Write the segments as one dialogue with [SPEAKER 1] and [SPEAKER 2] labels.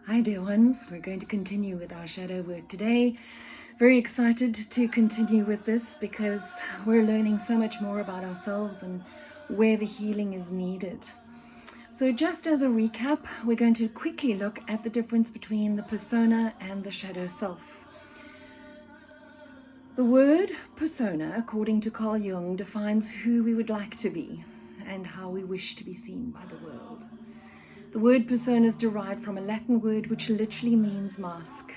[SPEAKER 1] Hi dear ones, we're going to continue with our shadow work today. Very excited to continue with this because we're learning so much more about ourselves and where the healing is needed. So just as a recap, we're going to quickly look at the difference between the persona and the shadow self. The word persona, according to Carl Jung, defines who we would like to be and how we wish to be seen by the world. The word persona is derived from a Latin word which literally means mask.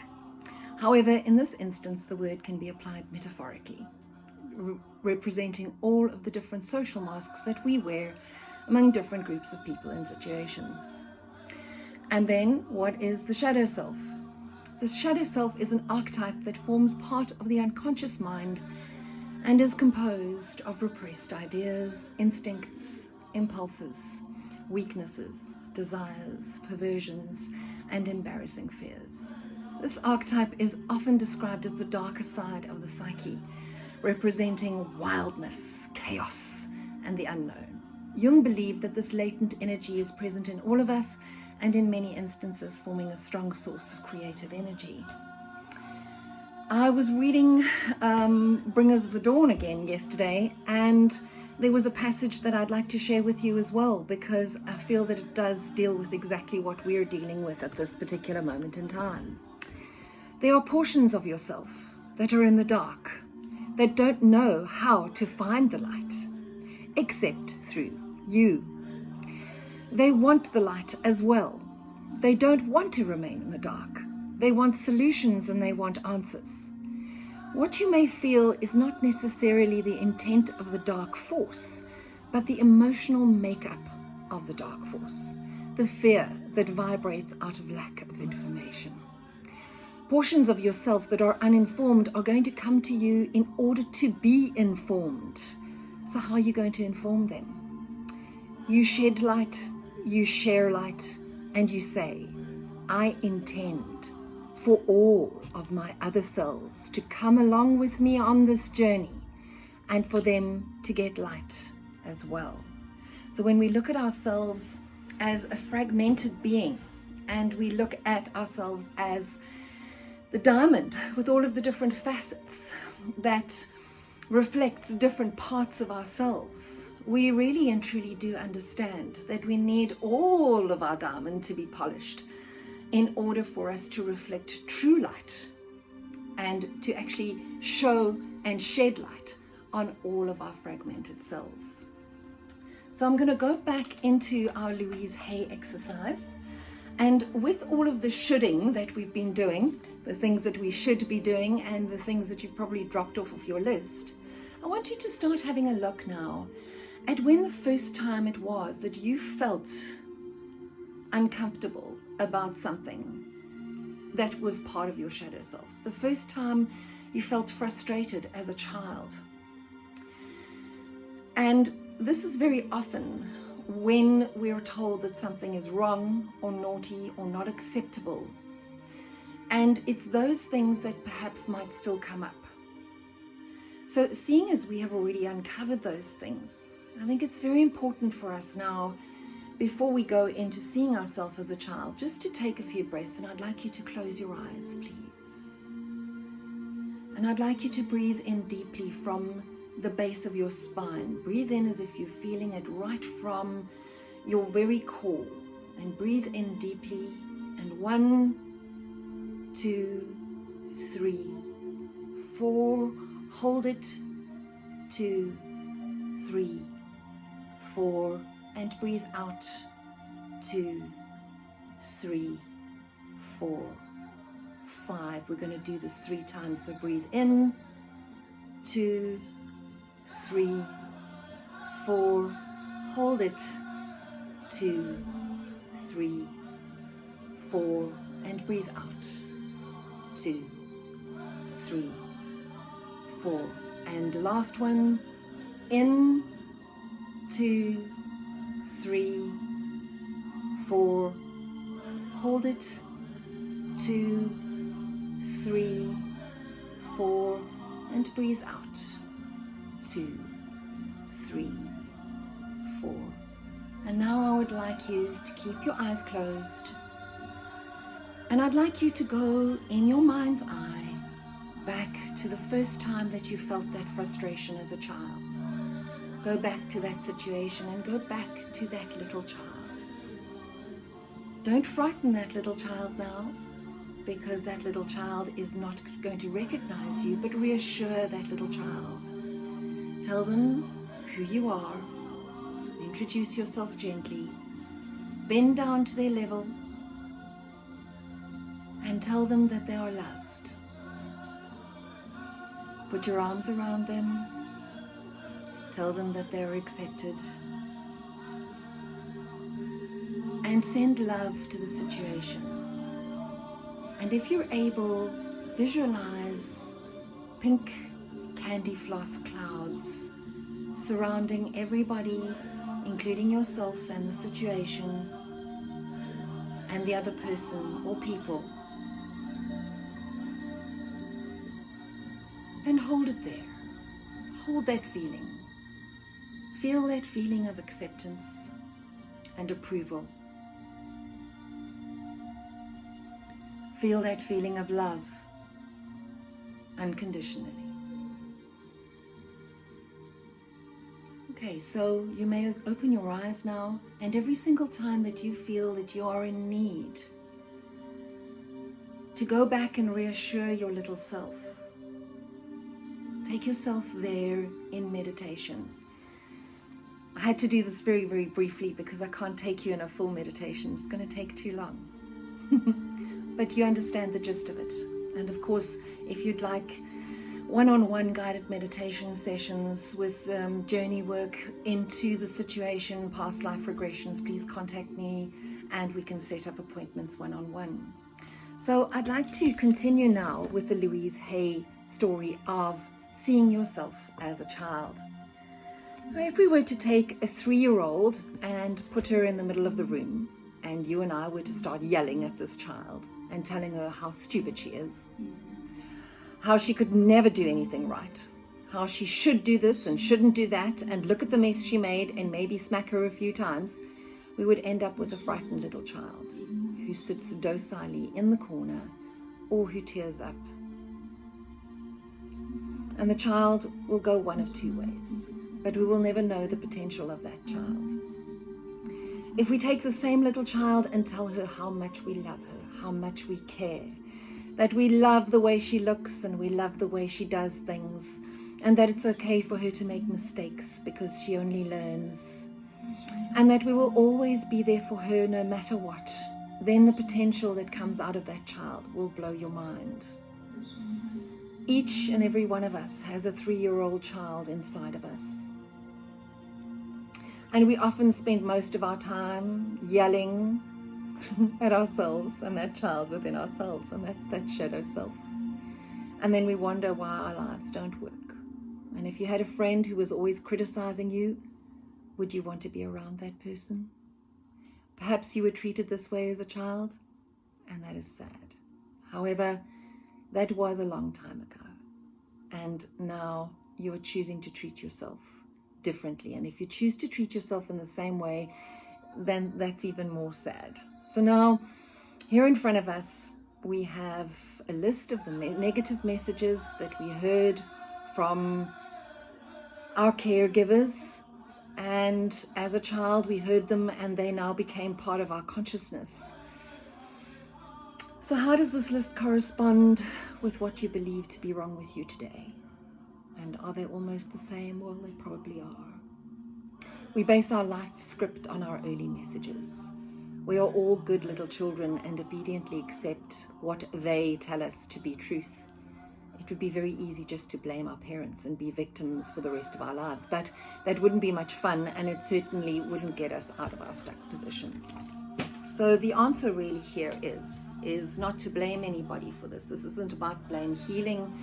[SPEAKER 1] However, in this instance, the word can be applied metaphorically, representing all of the different social masks that we wear among different groups of people and situations. And then, what is the shadow self? The shadow self is an archetype that forms part of the unconscious mind and is composed of repressed ideas, instincts, impulses, weaknesses, desires, perversions, and embarrassing fears. This archetype is often described as the darker side of the psyche, representing wildness, chaos, and the unknown. Jung believed that this latent energy is present in all of us and in many instances forming a strong source of creative energy. I was reading Bringers of the Dawn again yesterday, and there was a passage that I'd like to share with you as well, because I feel that it does deal with exactly what we're dealing with at this particular moment in time. There are portions of yourself that are in the dark, that don't know how to find the light, except through you. They want the light as well. They don't want to remain in the dark. They want solutions and they want answers. What you may feel is not necessarily the intent of the dark force, but the emotional makeup of the dark force, the fear that vibrates out of lack of information. Portions of yourself that are uninformed are going to come to you in order to be informed. So how are you going to inform them? You shed light, you share light, and you say, I intend for all of my other selves to come along with me on this journey and for them to get light as well. So when we look at ourselves as a fragmented being and we look at ourselves as the diamond with all of the different facets that reflects different parts of ourselves, we really and truly do understand that we need all of our diamond to be polished in order for us to reflect true light and to actually show and shed light on all of our fragmented selves. So I'm going to go back into our Louise Hay exercise, and with all of the shoulding that we've been doing, the things that we should be doing and the things that you've probably dropped off of your list, I want you to start having a look now at when the first time it was that you felt uncomfortable about something that was part of your shadow self. The first time you felt frustrated as a child. And this is very often when we're told that something is wrong or naughty or not acceptable. And it's those things that perhaps might still come up. So seeing as we have already uncovered those things, I think it's very important for us now, before we go into seeing ourselves as a child, just to take a few breaths, and I'd like you to close your eyes, please. And I'd like you to breathe in deeply from the base of your spine. Breathe in as if you're feeling it right from your very core, and breathe in deeply. And 1, 2, 3, 4, hold it, 2, 3, 4, and breathe out, 2, 3, 4, 5. We're going to do this 3 times. So breathe in, 2, 3, 4, hold it, 2, 3, 4, and breathe out, 2, 3, 4. And last one, in, 2, 3, 4, hold it, 2, 3, 4, and breathe out, 2, 3, 4. And now I would like you to keep your eyes closed And I'd like you to go in your mind's eye back to the first time that you felt that frustration as a child. Go back to that situation and go back to that little child. Don't frighten that little child now, because that little child is not going to recognize you, but reassure that little child. Tell them who you are. Introduce yourself gently. Bend down to their level and tell them that they are loved. Put your arms around them. Tell them that they are accepted. And send love to the situation. And if you're able, visualize pink candy floss clouds surrounding everybody, including yourself and the situation and the other person or people. And hold it there. Hold that feeling. Feel that feeling of acceptance and approval. Feel that feeling of love unconditionally. Okay, so you may open your eyes now, and every single time that you feel that you are in need, to go back and reassure your little self. Take yourself there in meditation. I had to do this very, very briefly because I can't take you in a full meditation. It's going to take too long. But you understand the gist of it. And of course, if you'd like one-on-one guided meditation sessions with journey work into the situation, past life regressions, please contact me and we can set up appointments one-on-one. So I'd like to continue now with the Louise Hay story of seeing yourself as a child. Now, if we were to take a 3-year-old and put her in the middle of the room, and you and I were to start yelling at this child and telling her how stupid she is, how she could never do anything right, how she should do this and shouldn't do that, and look at the mess she made and maybe smack her a few times, we would end up with a frightened little child who sits docilely in the corner or who tears up. And the child will go one of two ways, but we will never know the potential of that child. If we take the same little child and tell her how much we love her, how much we care, that we love the way she looks and we love the way she does things, and that it's okay for her to make mistakes because she only learns, and that we will always be there for her no matter what, then the potential that comes out of that child will blow your mind. Each and every one of us has a 3-year-old child inside of us. And we often spend most of our time yelling at ourselves and that child within ourselves, and that's that shadow self. And then we wonder why our lives don't work. And if you had a friend who was always criticizing you, would you want to be around that person? Perhaps you were treated this way as a child, and that is sad. However, that was a long time ago, and now you are choosing to treat yourself differently. And if you choose to treat yourself in the same way, then that's even more sad. So now, here in front of us, we have a list of the negative messages that we heard from our caregivers, and as a child we heard them and they now became part of our consciousness. So how does this list correspond with what you believe to be wrong with you today? And are they almost the same? Well, they probably are. We base our life script on our early messages. We are all good little children and obediently accept what they tell us to be truth. It would be very easy just to blame our parents and be victims for the rest of our lives, but that wouldn't be much fun, and it certainly wouldn't get us out of our stuck positions. So the answer really here is not to blame anybody for this. This isn't about blame. Healing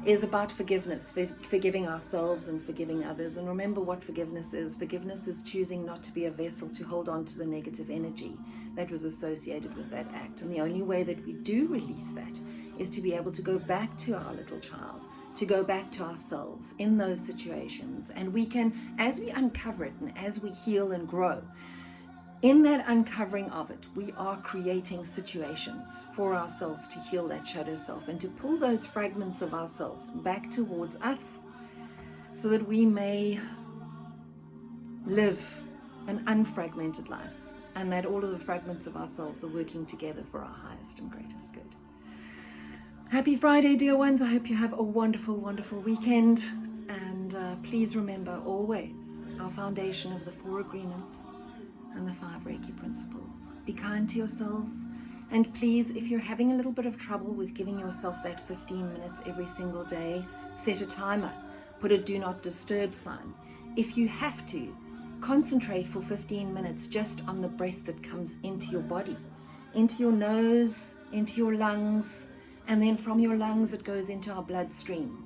[SPEAKER 1] is about forgiveness, forgiving ourselves and forgiving others. And remember what forgiveness is. Forgiveness is choosing not to be a vessel to hold on to the negative energy that was associated with that act. And the only way that we do release that is to be able to go back to our little child, to go back to ourselves in those situations. And we can, as we uncover it and as we heal and grow, In that uncovering of it, we are creating situations for ourselves to heal that shadow self and to pull those fragments of ourselves back towards us so that we may live an unfragmented life, and that all of the fragments of ourselves are working together for our highest and greatest good. Happy Friday, dear ones. I hope you have a wonderful, wonderful weekend. And please remember always our foundation of the 4 agreements and the 5 Reiki principles. Be kind to yourselves. And please, if you're having a little bit of trouble with giving yourself that 15 minutes every single day, set a timer. Put a do not disturb sign. If you have to, concentrate for 15 minutes just on the breath that comes into your body, into your nose, into your lungs, and then from your lungs it goes into our bloodstream.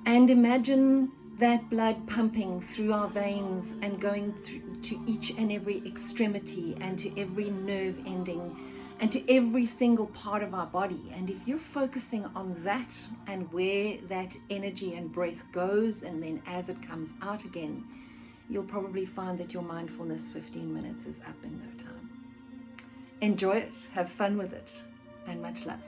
[SPEAKER 1] And imagine that blood pumping through our veins and going through to each and every extremity and to every nerve ending and to every single part of our body. And if you're focusing on that and where that energy and breath goes, and then as it comes out again, you'll probably find that your mindfulness 15 minutes is up in no time. Enjoy it, have fun with it, and much love.